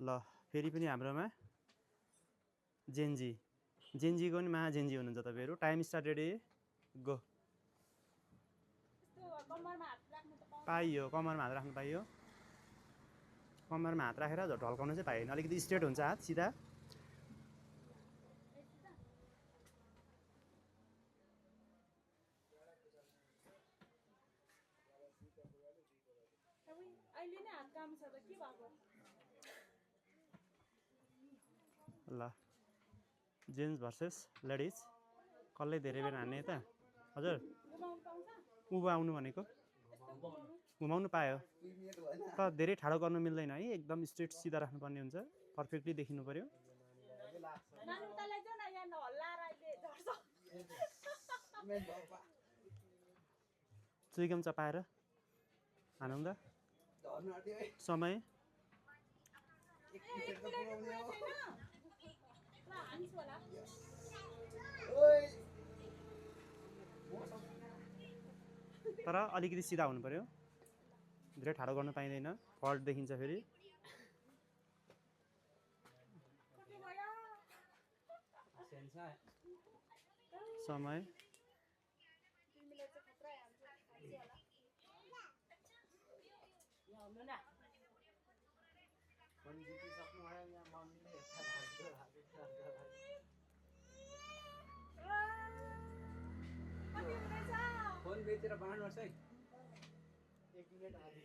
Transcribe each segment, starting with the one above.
ल फेरि पनि हाम्रोमा जेन्जी जेन्जीको नि महाजेन्जी हुनुहुन्छ तपाईँहरू टाइम स्टार्ट रेडी गो पाइयो कम्मरमा हात राख्नु पाइयो कम्मरमा हात राखेर ढल्काउनु चाहिँ पाइएन अलिकति स्ट्रेट हुन्छ हात सिधा ल जेन्ट्स भर्सेस लेडिज कसले धेरै बेर हान्ने त हजुर उँभो आउनु भनेको घुमाउनु पायो त धेरै ठाडो गर्नु मिल्दैन है एकदम स्ट्रेट सिधा राख्नुपर्ने हुन्छ पर्फेक्टली देखिनु पर्यो चुइगम चपाएर हानौँ त समय तर अलिकति सिधा हुनु पर्यो धेरै ठाडो गर्नु पाइँदैन फल्ट देखिन्छ फेरि समय फोन बेचेर बनाउनुहोस् है 1 मिनेट आधी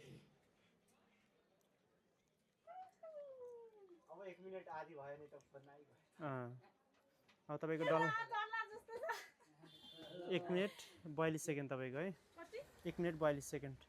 अब 1 मिनेट आधी भयो नि त बनाइ भयो अब तपाईँको डल 1 मिनेट 42 सेकेन्ड तपाईँको है 1 मिनेट 42 सेकेन्ड